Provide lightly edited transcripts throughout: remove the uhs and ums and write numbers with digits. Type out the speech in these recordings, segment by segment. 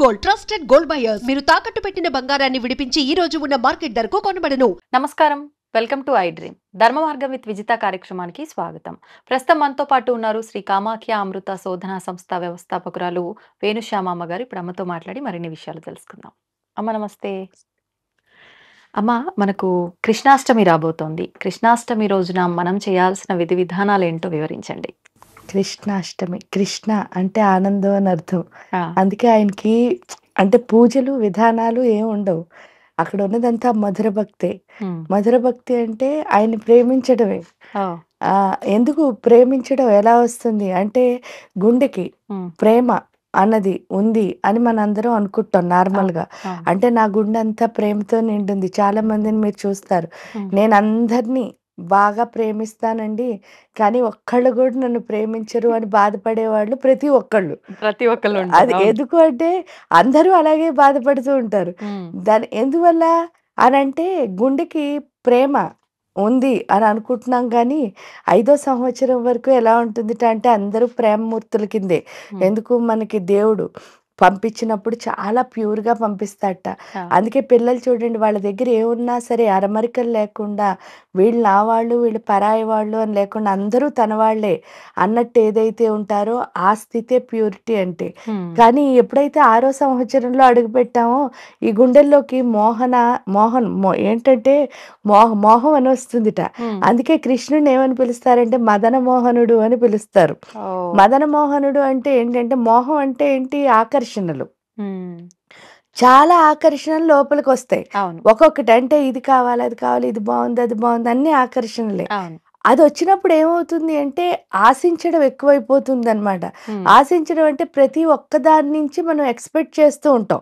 Gold trusted gold buyers మీరు తాకట్టు పెట్టిన బంగారాన్ని విడిపించి ఈ రోజు ఉన్న మార్కెట్ ధరకు కొనబడను. నమస్కారం, వెల్కమ్ టు ఐ డ్రీమ్. ధర్మ మార్గం విత్ విజిత కార్యక్రమానికి స్వాగతం. ప్రస్తుతం మనతో పాటు ఉన్నారు శ్రీ కామాఖ్య అమృత శోధన సంస్థ వ్యవస్థాపకురాలు వేణుశ్యామమ్మ గారు. ఇప్పుడు అమ్మతో మాట్లాడి మరిన్ని విషయాలు తెలుసుకుందాం. అమ్మ నమస్తే. అమ్మ, మనకు కృష్ణాష్టమి రాబోతోంది. కృష్ణాష్టమి రోజున మనం చేయాల్సిన విధి విధానాలు ఏంటో వివరించండి. కృష్ణాష్టమి, కృష్ణ అంటే ఆనందం అని అర్థం. అందుకే ఆయనకి అంటే పూజలు విధానాలు ఏం ఉండవు. అక్కడ ఉన్నదంతా మధుర భక్తే. మధుర భక్తి అంటే ఆయన ప్రేమించడమే. ఎందుకు ప్రేమించడం ఎలా వస్తుంది అంటే గుండెకి ప్రేమ అన్నది ఉంది అని మనందరం అనుకుంటాం నార్మల్గా. అంటే నా గుండె అంతా ప్రేమతో నిండుంది. చాలా మందిని మీరు చూస్తారు, నేను అందరినీ బాగా ప్రేమిస్తానండి కానీ ఒక్కళ్ళు కూడా నన్ను ప్రేమించరు అని బాధపడేవాళ్ళు ప్రతి ఒక్కళ్ళు. అది ఎందుకు అంటే అందరూ అలాగే బాధపడుతూ ఉంటారు. దాని ఎందువల్ల అని అంటే గుండెకి ప్రేమ ఉంది అని అనుకుంటున్నాం. కానీ 5వ సంవత్సరం వరకు ఎలా ఉంటుంది అంటే అందరూ ప్రేమమూర్తుల కిందే. ఎందుకు మనకి దేవుడు పంపించినప్పుడు చాలా ప్యూర్గా పంపిస్తాట. అందుకే పిల్లలు చూడండి, వాళ్ళ దగ్గర ఏమున్నా సరే అరమరికలు లేకుండా వీళ్ళు నా వాళ్ళు వీళ్ళు పరాయి వాళ్ళు అని లేకుండా అందరూ తన వాళ్ళే అన్నట్టు ఏదైతే ఉంటారో ఆ స్థితే ప్యూరిటీ అంటే. కానీ ఎప్పుడైతే 6వ సంవత్సరంలో అడుగు పెట్టామో ఈ గుండెల్లోకి ఏంటంటే మోహం అని వస్తుందిట. అందుకే కృష్ణుడిని ఏమని పిలుస్తారంటే మదన మోహనుడు అని పిలుస్తారు. మదన మోహనుడు అంటే ఏంటంటే మోహం అంటే ఏంటి, ఆకర్షణలు. చాలా ఆకర్షణలు లోపలికి వస్తాయి ఒక్కొక్కటి. అంటే ఇది కావాలి అది కావాలి, ఇది బాగుంది అది బాగుంది, అన్ని ఆకర్షణలే. అది వచ్చినప్పుడు ఏమవుతుంది అంటే ఆశించడం ఎక్కువైపోతుంది అనమాట. ఆశించడం అంటే ప్రతి ఒక్కదాని నుంచి మనం ఎక్స్పెక్ట్ చేస్తూ ఉంటాం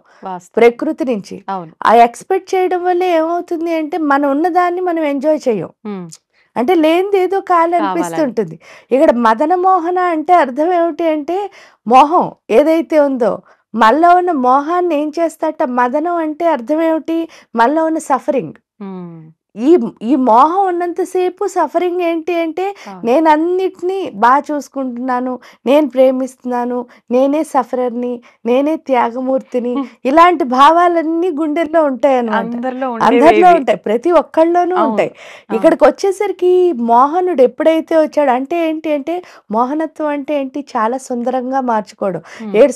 ప్రకృతి నుంచి. ఆ ఎక్స్పెక్ట్ చేయడం వల్ల ఏమవుతుంది అంటే మనం ఉన్నదాన్ని మనం ఎంజాయ్ చేయం. అంటే లేనిది ఏదో కావాలనిపిస్తుంటుంది. ఇక్కడ మదన మోహన అంటే అర్థం ఏమిటి అంటే మోహం ఏదైతే ఉందో మనలో ఉన్న మోహాన్ని ఏం చేస్తాట. మదనం అంటే అర్థం ఏమిటి, మనలో ఉన్న సఫరింగ్. ఈ మోహం ఉన్నంతసేపు సఫరింగ్ ఏంటి అంటే నేను అన్నిటినీ బాగా చూసుకుంటున్నాను, నేను ప్రేమిస్తున్నాను, నేనే సఫరర్ని, నేనే త్యాగమూర్తిని, ఇలాంటి భావాలన్నీ గుండెల్లో ఉంటాయి అన్నమాట. అందరిలో ఉంటాయి, ప్రతి ఒక్కళ్ళలోనూ ఉంటాయి. ఇక్కడికి వచ్చేసరికి మోహనుడు ఎప్పుడైతే వచ్చాడు అంటే ఏంటి అంటే మోహనత్వం అంటే ఏంటి, చాలా సుందరంగా మార్చుకోవడం.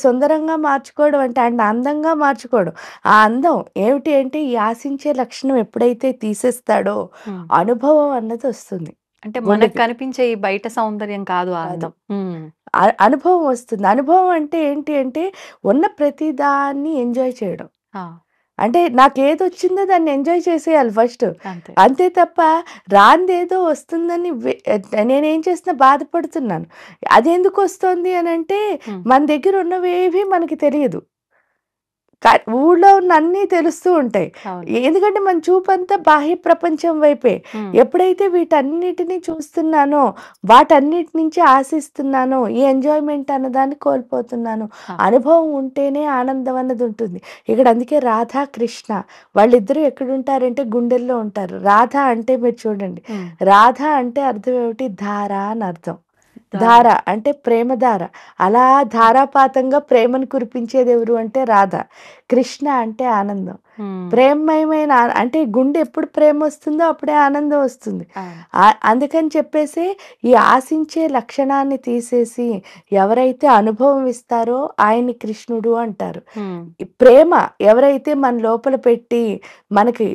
సుందరంగా మార్చుకోవడం అంటే అందంగా మార్చుకోవడం. ఆ అందం ఏమిటి అంటే ఈ ఆశించే లక్షణం ఎప్పుడైతే తీసేస్తాడో అనుభవం అన్నది వస్తుంది. అంటే మనకు కనిపించే ఈ బయట సౌందర్యం కాదు, అనుభవం వస్తుంది. అనుభవం అంటే ఏంటి అంటే ఉన్న ప్రతి దాన్ని ఎంజాయ్ చేయడం. అంటే నాకు ఏది వచ్చిందో దాన్ని ఎంజాయ్ చేసేయాలి ఫస్ట్, అంతే తప్ప రాందేదో వస్తుందని నేనేం చేస్తున్నా బాధపడుతున్నాను. అది ఎందుకు వస్తుంది అని అంటే మన దగ్గర ఉన్నవేవి మనకి తెలియదు, ఊళ్ళో ఉన్న అన్నీ తెలుస్తూ ఉంటాయి. ఎందుకంటే మన చూపంతా బాహ్య ప్రపంచం వైపే. ఎప్పుడైతే వీటన్నిటిని చూస్తున్నానో వాటన్నిటి నుంచి ఆశిస్తున్నానో ఈ ఎంజాయ్మెంట్ అన్నదాన్ని కోల్పోతున్నాను. అనుభవం ఉంటేనే ఆనందం అన్నది ఉంటుంది ఇక్కడ. అందుకే రాధా కృష్ణ వాళ్ళిద్దరూ ఎక్కడుంటారంటే గుండెల్లో ఉంటారు. రాధ అంటే మీరు చూడండి, రాధ అంటే అర్థం ఏమిటి, ధార అని అర్థం. ధార అంటే ప్రేమధార. అలా ధారాపాతంగా ప్రేమను కురిపించేది ఎవరు అంటే రాధ. కృష్ణ అంటే ఆనందం, ప్రేమమయమైన. అంటే గుండె ఎప్పుడు ప్రేమ వస్తుందో అప్పుడే ఆనందం వస్తుంది. అందుకని చెప్పేసి ఈ ఆశించే లక్షణాన్ని తీసేసి ఎవరైతే అనుభవం ఇస్తారో ఆయన్ని కృష్ణుడు అంటారు. ప్రేమ ఎవరైతే మన లోపల పెట్టి మనకి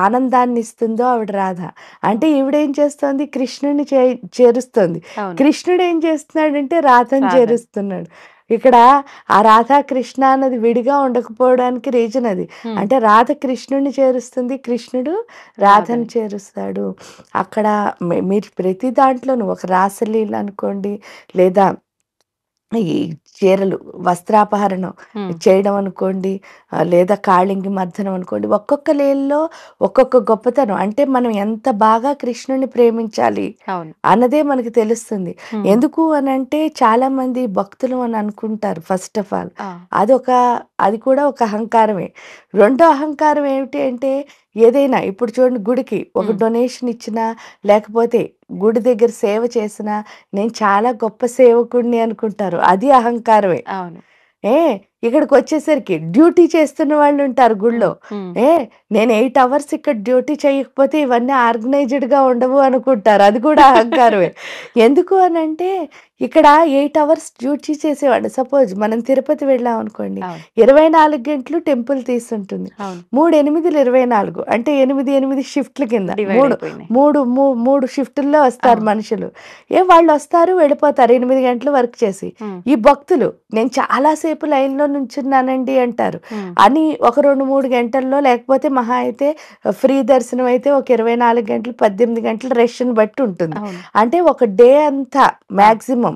ఆనందాన్ని ఇస్తుందో ఆవిడ రాధ. అంటే ఈవిడేం చేస్తుంది, కృష్ణుడిని చేరుస్తుంది. కృష్ణుడు ఏం చేస్తున్నాడంటే రాధని చేరుస్తున్నాడు. ఇక్కడ ఆ రాధా కృష్ణ అన్నది విడిగా ఉండకపోవడానికి రీజన్ అది. అంటే రాధ కృష్ణుడిని చేరుస్తుంది, కృష్ణుడు రాధని చేరుస్తాడు. అక్కడ మీరు ప్రతి దాంట్లోనూ ఒక రాసలీల అనుకోండి, లేదా ఈ చీరలు వస్త్రాపహరణం చేయడం అనుకోండి, లేదా కాళింగి మర్దనం అనుకోండి, ఒక్కొక్క లీలలో ఒక్కొక్క గొప్పతనం. అంటే మనం ఎంత బాగా కృష్ణుని ప్రేమించాలి అన్నదే మనకి తెలుస్తుంది. ఎందుకు అని అంటే చాలా మంది భక్తులు అని అనుకుంటారు. ఫస్ట్ ఆఫ్ ఆల్ అది కూడా ఒక అహంకారమే. రెండో అహంకారం ఏమిటి అంటే ఏదైనా ఇప్పుడు చూడండి, గుడికి ఒక డొనేషన్ ఇచ్చినా లేకపోతే గుడి దగ్గర సేవ చేసినా నేను చాలా గొప్ప సేవకుడిని అనుకుంటారు. అది అహంకారమే. ఇక్కడికి వచ్చేసరికి డ్యూటీ చేస్తున్న వాళ్ళు ఉంటారు గుళ్ళో. ఏ నేను 8 అవర్స్ ఇక్కడ డ్యూటీ చేయకపోతే ఇవన్నీ ఆర్గనైజ్డ్‌గా ఉండవు అనుకుంటారు. అది కూడా అహంకారమే. ఎందుకు అనంటే ఇక్కడ 8 అవర్స్ డ్యూటీ చేసేవాడు. సపోజ్ మనం తిరుపతి వెళ్ళామనుకోండి, 24 గంటలు టెంపుల్ తీసుంటుంది. 3, 8, 24 అంటే 8, 8 షిఫ్ట్‌ల కింద 3 షిఫ్టుల్లో వస్తారు మనుషులు. వాళ్ళు వస్తారు వెళ్ళిపోతారు 8 గంటలు వర్క్ చేసి. ఈ భక్తులు నేను చాలా సేపు లైన్‌లో నుంచున్నానండి అంటారు. అని ఒక 2, 3 గంటల్లో లేకపోతే మహా అయితే ఫ్రీ దర్శనం అయితే ఒక 24 గంటలు, 18 గంటలు రష్‌ని బట్టి ఉంటుంది. అంటే ఒక డే అంతా మ్యాక్సిమం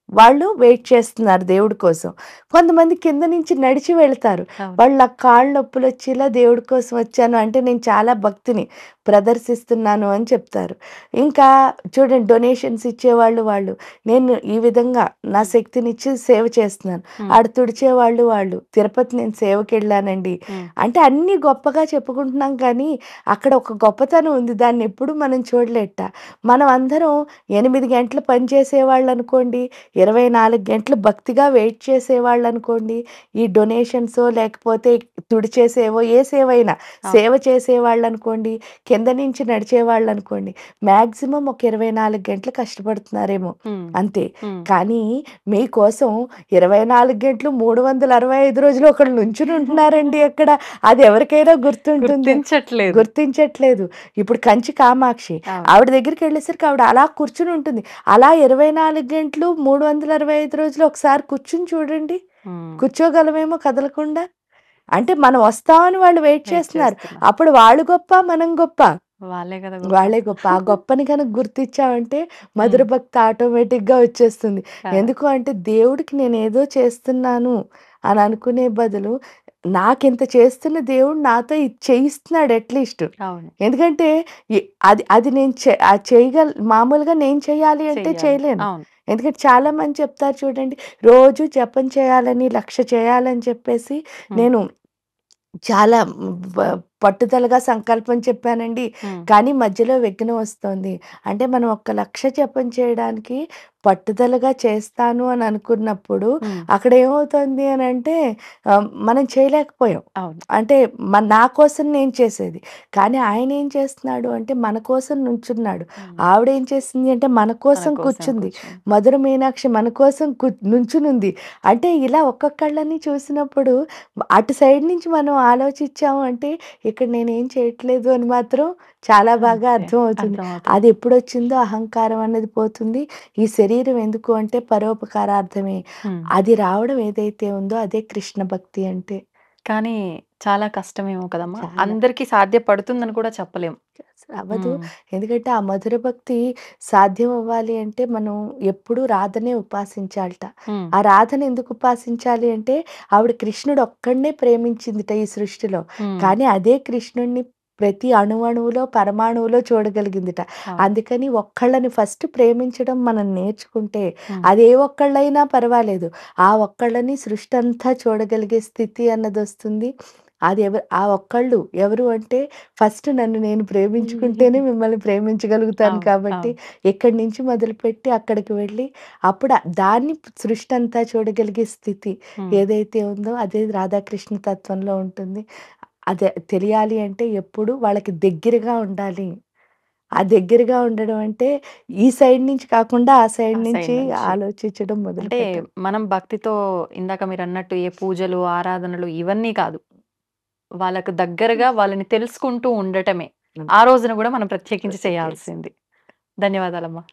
వాళ్ళు వెయిట్ చేస్తున్నారు దేవుడి కోసం. కొంతమంది కింద నుంచి నడిచి వెళ్తారు. వాళ్ళ కాళ్ళు నొప్పులు వచ్చేలా దేవుడి కోసం వచ్చాను అంటే నేను చాలా భక్తిని ప్రదర్శిస్తున్నాను అని చెప్తారు. ఇంకా చూడండి డొనేషన్స్ ఇచ్చేవాళ్ళు వాళ్ళు, నేను ఈ విధంగా నా శక్తినిచ్చి సేవ చేస్తున్నాను. ఆడ తుడిచేవాళ్ళు వాళ్ళు, తిరుపతి నేను సేవకి వెళ్ళానండి అంటే అన్నీ గొప్పగా చెప్పుకుంటున్నాం. కానీ అక్కడ ఒక గొప్పతనం ఉంది, దాన్ని ఎప్పుడు మనం చూడలేట. మనం అందరం 8 గంటలు పని చేసేవాళ్ళు అనుకోండి, 24 గంటలు భక్తిగా వెయిట్ చేసేవాళ్ళు అనుకోండి, ఈ డొనేషన్సో లేకపోతే తుడిచేసేవో ఏ సేవైనా సేవ చేసేవాళ్ళు అనుకోండి, కింద నుంచి నడిచేవాళ్ళు అనుకోండి, మ్యాక్సిమం ఒక 24 గంటలు కష్టపడుతున్నారేమో అంతే. కానీ మీకోసం 24 గంటలు 365 రోజులు ఒకళ్ళు నుంచుని ఉంటున్నారండి అక్కడ. అది ఎవరికైనా గుర్తించట్లేదు. ఇప్పుడు కంచి కామాక్షి ఆవిడ దగ్గరికి వెళ్ళేసరికి ఆవిడ అలా కూర్చుని ఉంటుంది. అలా 24 గంటలు 365 రోజులు ఒకసారి కూర్చుని చూడండి, కూర్చోగలమేమో కదలకుండా. అంటే మనం వస్తామని వాళ్ళు వెయిట్ చేస్తున్నారు. అప్పుడు వాళ్ళు గొప్ప, మనం గొప్ప? వాళ్ళే గొప్ప. ఆ గొప్పని కనుక గుర్తించామంటే మధుర భక్తి ఆటోమేటిక్గా వచ్చేస్తుంది. ఎందుకు అంటే దేవుడికి నేను ఏదో చేస్తున్నాను అని అనుకునే బదులు నాకింత చేస్తున్న దేవుడు నాతో ఇది చేయిస్తున్నాడు అట్లీస్ట్. ఎందుకంటే అది నేను మామూలుగా నేను చేయాలి అంటే చేయలేను. ఎందుకంటే చాలా మంది చెప్తారు చూడండి, రోజు జపం చేయాలని 1,00,000 చేయాలని చెప్పేసి నేను చాలా పట్టుదలగా సంకల్పం చెప్పానండి, కానీ మధ్యలో విఘ్నం వస్తుంది. అంటే మనం 1,00,000 జపం చేయడానికి పట్టుదలగా చేస్తాను అని అనుకున్నప్పుడు అక్కడ ఏమవుతుంది అని అంటే మనం చేయలేకపోయాం. అంటే నా కోసం నేను చేసేది, కానీ ఆయన ఏం చేస్తున్నాడు అంటే మన కోసం నుంచున్నాడు. ఆవిడ ఏం చేస్తుంది అంటే మన కోసం కూర్చుంది. మధుర మీనాక్షి మన కోసం నుంచునుంది. అంటే ఇలా ఒక్కొక్కళ్ళని చూసినప్పుడు అటు సైడ్ నుంచి మనం ఆలోచించాము అంటే ఇక్కడ నేనేం చేయట్లేదు అని మాత్రం చాలా బాగా అర్థమవుతుంది. అది ఎప్పుడు వచ్చిందో అహంకారం అనేది పోతుంది. ఈ శరీరం ఎందుకు అంటే పరోపకారార్థమే. అది రావడం ఏదైతే ఉందో అదే కృష్ణ భక్తి అంటే. కానీ చాలా కష్టమేమో కదమ్మా, అందరికీ సాధ్యపడుతుందని కూడా చెప్పలేము. అవ్వదు. ఎందుకంటే ఆ మధుర భక్తి సాధ్యం అవ్వాలి అంటే మనం ఎప్పుడు రాధనే ఉపాసించాలట. ఆ రాధను ఎందుకు ఉపాసించాలి అంటే ఆవిడ కృష్ణుడు ఒక్కడనే ప్రేమించిందిట ఈ సృష్టిలో. కానీ అదే కృష్ణుడిని ప్రతి అణువులో పరమాణువులో చూడగలిగిందిట. అందుకని ఒక్కళ్ళని ఫస్ట్ ప్రేమించడం మనం నేర్చుకుంటే అది ఏ ఒక్కళ్ళైనా పర్వాలేదు, ఆ ఒక్కళ్ళని సృష్టి అంతా చూడగలిగే స్థితి అన్నది వస్తుంది. అది ఆ ఒక్కళ్ళు ఎవరు అంటే ఫస్ట్ నన్ను నేను ప్రేమించుకుంటేనే మిమ్మల్ని ప్రేమించగలుగుతాను. కాబట్టి ఇక్కడి నుంచి మొదలుపెట్టి అక్కడికి వెళ్ళి అప్పుడు దాన్ని సృష్టి అంతా చూడగలిగే స్థితి ఏదైతే ఉందో అదే రాధాకృష్ణ తత్వంలో ఉంటుంది. అదే తెలియాలి అంటే ఎప్పుడు వాళ్ళకి దగ్గరగా ఉండాలి. ఆ దగ్గరగా ఉండడం అంటే ఈ సైడ్ నుంచి కాకుండా ఆ సైడ్ నుంచి ఆలోచించడం అంటే మనం భక్తితో ఇందాక మీరు అన్నట్టు ఏ పూజలు ఆరాధనలు ఇవన్నీ కాదు, వాళ్ళకు దగ్గరగా వాళ్ళని తెలుసుకుంటూ ఉండటమే ఆ రోజున కూడా మనం ప్రత్యేకించి చేయాల్సింది. ధన్యవాదాలమ్మా.